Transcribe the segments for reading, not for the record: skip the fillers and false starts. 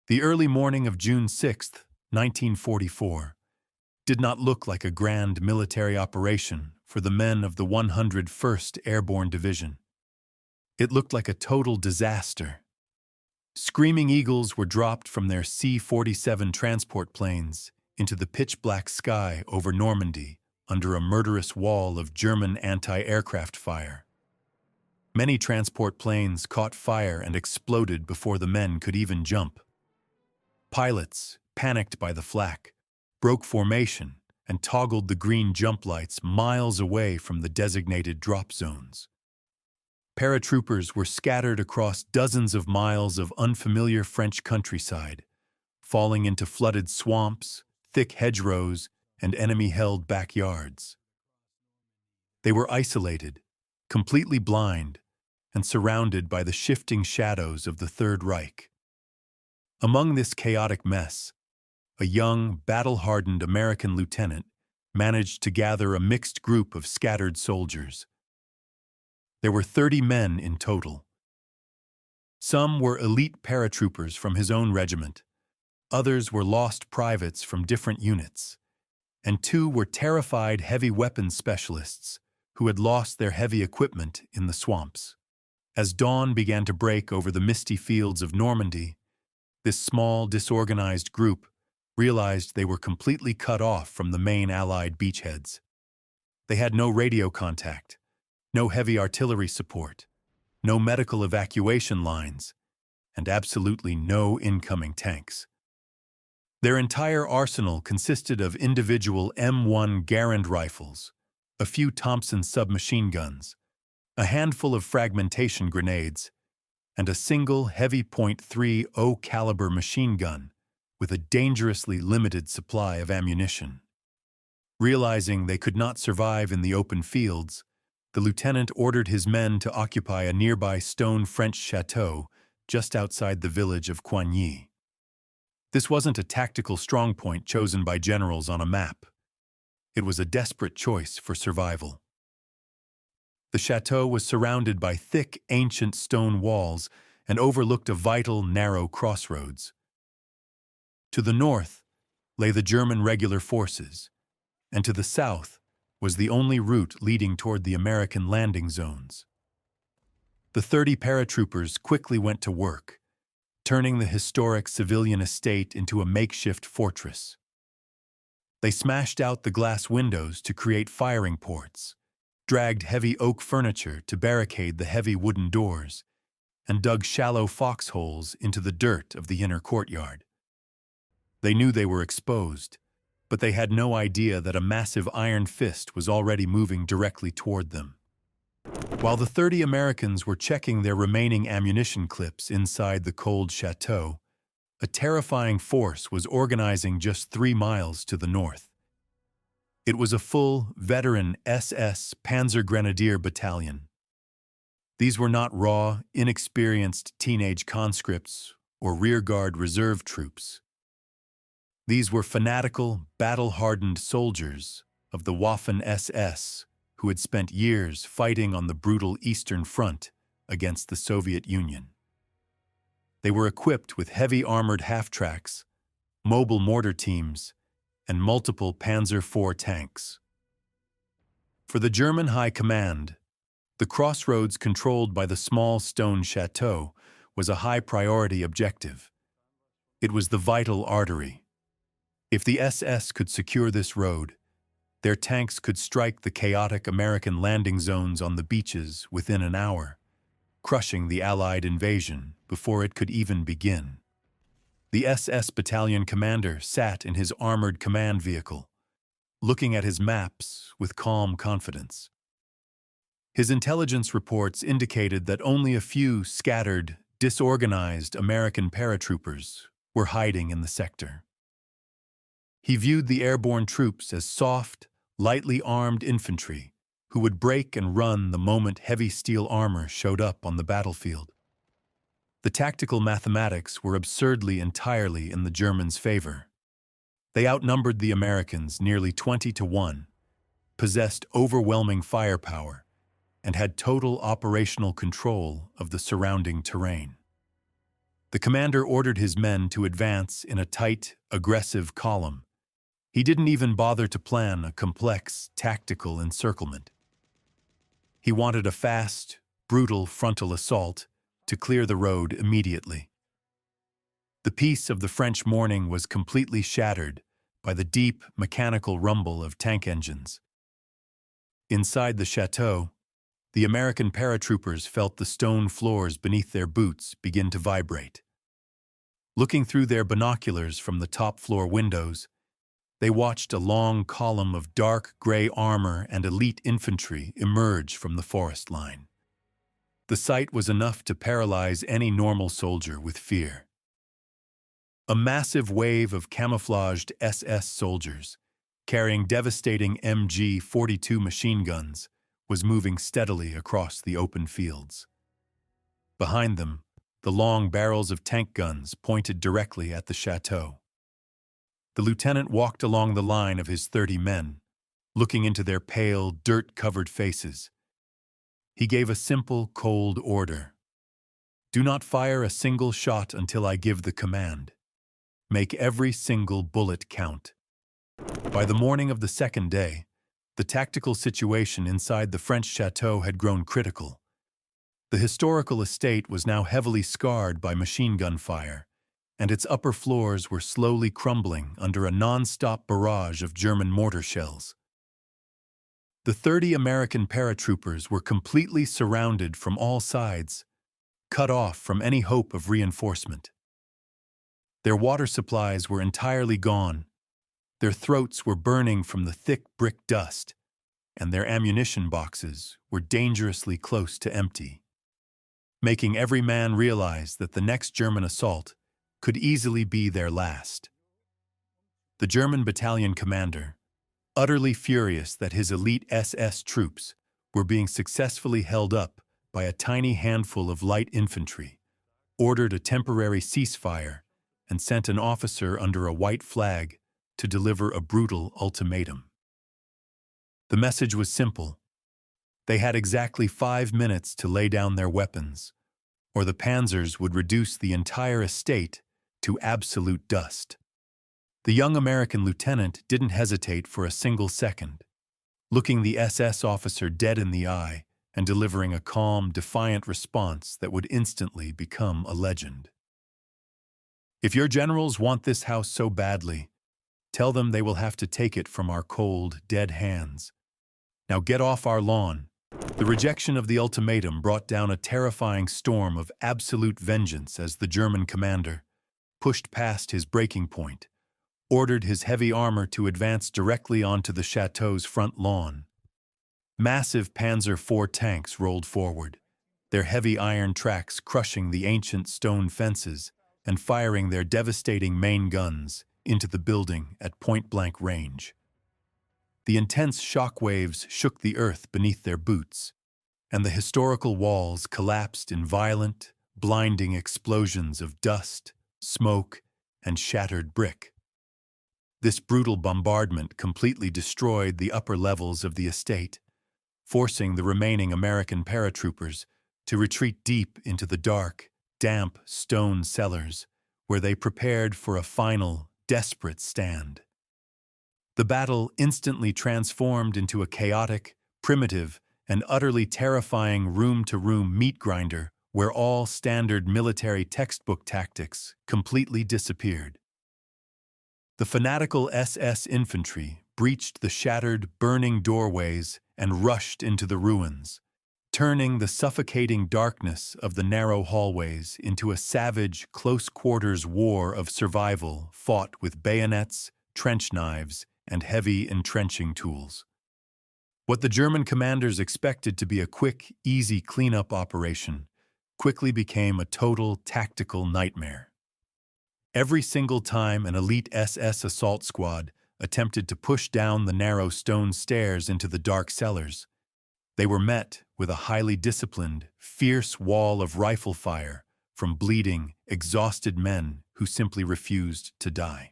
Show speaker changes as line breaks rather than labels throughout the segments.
The early morning of June 6, 1944, did not look like a grand military operation for the men of the 101st Airborne Division. It looked like a total disaster. Screaming eagles were dropped from their C-47 transport planes into the pitch-black sky over Normandy under a murderous wall of German anti-aircraft fire. Many transport planes caught fire and exploded before the men could even jump. Pilots, panicked by the flak, broke formation and toggled the green jump lights miles away from the designated drop zones. Paratroopers were scattered across dozens of miles of unfamiliar French countryside, falling into flooded swamps, thick hedgerows, and enemy-held backyards. They were isolated, completely blind, and surrounded by the shifting shadows of the Third Reich. Among this chaotic mess, a young, battle-hardened American lieutenant managed to gather a mixed group of scattered soldiers. There were 30 men in total. Some were elite paratroopers from his own regiment, others were lost privates from different units, and 2 were terrified heavy weapons specialists who had lost their heavy equipment in the swamps. As dawn began to break over the misty fields of Normandy, this small, disorganized group realized they were completely cut off from the main Allied beachheads. They had no radio contact, no heavy artillery support, no medical evacuation lines, and absolutely no incoming tanks. Their entire arsenal consisted of individual M1 Garand rifles, a few Thompson submachine guns, a handful of fragmentation grenades, and a single heavy .30 caliber machine gun with a dangerously limited supply of ammunition. Realizing they could not survive in the open fields, the lieutenant ordered his men to occupy a nearby stone French chateau just outside the village of Coigny. This wasn't a tactical strongpoint chosen by generals on a map. It was a desperate choice for survival. The chateau was surrounded by thick, ancient stone walls and overlooked a vital, narrow crossroads. To the north lay the German regular forces, and to the south was the only route leading toward the American landing zones. The 30 paratroopers quickly went to work, turning the historic civilian estate into a makeshift fortress. They smashed out the glass windows to create firing ports, dragged heavy oak furniture to barricade the heavy wooden doors, and dug shallow foxholes into the dirt of the inner courtyard. They knew they were exposed, but they had no idea that a massive iron fist was already moving directly toward them. While the 30 Americans were checking their remaining ammunition clips inside the cold chateau, a terrifying force was organizing just 3 miles to the north. It was a full, veteran SS Panzer Grenadier battalion. These were not raw, inexperienced teenage conscripts or rearguard reserve troops. These were fanatical, battle-hardened soldiers of the Waffen-SS who had spent years fighting on the brutal Eastern Front against the Soviet Union. They were equipped with heavy armored half-tracks, mobile mortar teams, and multiple Panzer IV tanks. For the German High Command, the crossroads controlled by the small stone chateau was a high-priority objective. It was the vital artery. If the SS could secure this road, their tanks could strike the chaotic American landing zones on the beaches within an hour, crushing the Allied invasion before it could even begin. The SS battalion commander sat in his armored command vehicle, looking at his maps with calm confidence. His intelligence reports indicated that only a few scattered, disorganized American paratroopers were hiding in the sector. He viewed the airborne troops as soft, lightly armed infantry who would break and run the moment heavy steel armor showed up on the battlefield. The tactical mathematics were absurdly entirely in the Germans' favor. They outnumbered the Americans nearly 20-1, possessed overwhelming firepower, and had total operational control of the surrounding terrain. The commander ordered his men to advance in a tight, aggressive column. He didn't even bother to plan a complex, tactical encirclement. He wanted a fast, brutal frontal assault to clear the road immediately. The peace of the French morning was completely shattered by the deep, mechanical rumble of tank engines. Inside the chateau, the American paratroopers felt the stone floors beneath their boots begin to vibrate. Looking through their binoculars from the top-floor windows, they watched a long column of dark gray armor and elite infantry emerge from the forest line. The sight was enough to paralyze any normal soldier with fear. A massive wave of camouflaged SS soldiers, carrying devastating MG-42 machine guns, was moving steadily across the open fields. Behind them, the long barrels of tank guns pointed directly at the chateau. The lieutenant walked along the line of his 30 men, looking into their pale, dirt-covered faces. He gave a simple, cold order. Do not fire a single shot until I give the command. Make every single bullet count. By the morning of the second day, the tactical situation inside the French chateau had grown critical. The historical estate was now heavily scarred by machine gun fire, and its upper floors were slowly crumbling under a non-stop barrage of German mortar shells. The 30 American paratroopers were completely surrounded from all sides, cut off from any hope of reinforcement. Their water supplies were entirely gone, their throats were burning from the thick brick dust, and their ammunition boxes were dangerously close to empty, making every man realize that the next German assault could easily be their last. The German battalion commander, utterly furious that his elite SS troops were being successfully held up by a tiny handful of light infantry, ordered a temporary ceasefire and sent an officer under a white flag to deliver a brutal ultimatum. The message was simple. They had exactly 5 minutes to lay down their weapons, or the panzers would reduce the entire estate to absolute dust. The young American lieutenant didn't hesitate for a single second, looking the SS officer dead in the eye and delivering a calm, defiant response that would instantly become a legend. If your generals want this house so badly, tell them they will have to take it from our cold, dead hands. Now get off our lawn. The rejection of the ultimatum brought down a terrifying storm of absolute vengeance as the German commander, pushed past his breaking point, ordered his heavy armor to advance directly onto the chateau's front lawn. Massive Panzer IV tanks rolled forward, their heavy iron tracks crushing the ancient stone fences and firing their devastating main guns into the building at point-blank range. The intense shock waves shook the earth beneath their boots, and the historical walls collapsed in violent, blinding explosions of dust, smoke, and shattered brick. This brutal bombardment completely destroyed the upper levels of the estate, forcing the remaining American paratroopers to retreat deep into the dark, damp stone cellars, where they prepared for a final, desperate stand. The battle instantly transformed into a chaotic, primitive, and utterly terrifying room-to-room meat grinder where all standard military textbook tactics completely disappeared. The fanatical SS infantry breached the shattered, burning doorways and rushed into the ruins, turning the suffocating darkness of the narrow hallways into a savage, close-quarters war of survival fought with bayonets, trench knives, and heavy entrenching tools. What the German commanders expected to be a quick, easy cleanup operation quickly became a total tactical nightmare. Every single time an elite SS assault squad attempted to push down the narrow stone stairs into the dark cellars, they were met with a highly disciplined, fierce wall of rifle fire from bleeding, exhausted men who simply refused to die.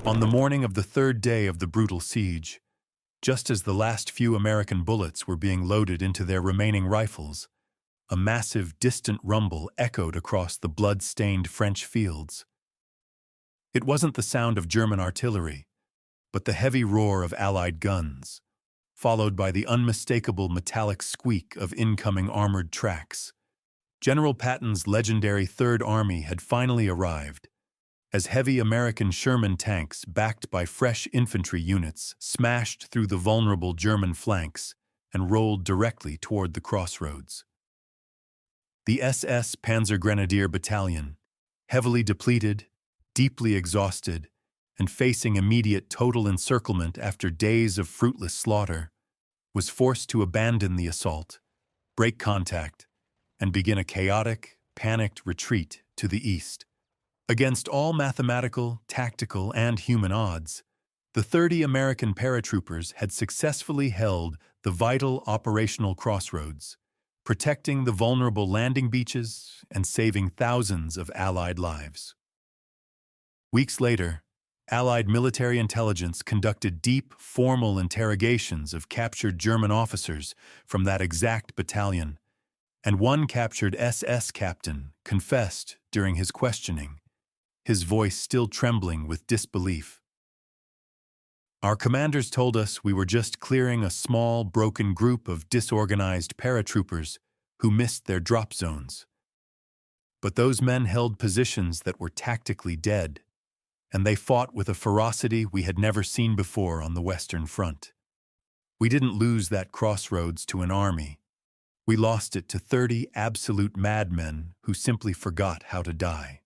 On the morning of the third day of the brutal siege, just as the last few American bullets were being loaded into their remaining rifles, a massive, distant rumble echoed across the blood-stained French fields. It wasn't the sound of German artillery, but the heavy roar of Allied guns, followed by the unmistakable metallic squeak of incoming armored tracks. General Patton's legendary Third Army had finally arrived, as heavy American Sherman tanks backed by fresh infantry units smashed through the vulnerable German flanks and rolled directly toward the Crossroads. The SS Panzergrenadier Battalion, heavily depleted, deeply exhausted, and facing immediate total encirclement after days of fruitless slaughter, was forced to abandon the assault, break contact, and begin a chaotic, panicked retreat to the east. Against all mathematical, tactical, and human odds, the 30 American paratroopers had successfully held the vital operational Crossroads, protecting the vulnerable landing beaches and saving thousands of Allied lives. Weeks later, Allied military intelligence conducted deep, formal interrogations of captured German officers from that exact battalion, and one captured SS captain confessed during his questioning, his voice still trembling with disbelief. "Our commanders told us we were just clearing a small, broken group of disorganized paratroopers who missed their drop zones. But those men held positions that were tactically dead, and they fought with a ferocity we had never seen before on the Western Front. We didn't lose that Crossroads to an army. We lost it to 30 absolute madmen who simply forgot how to die."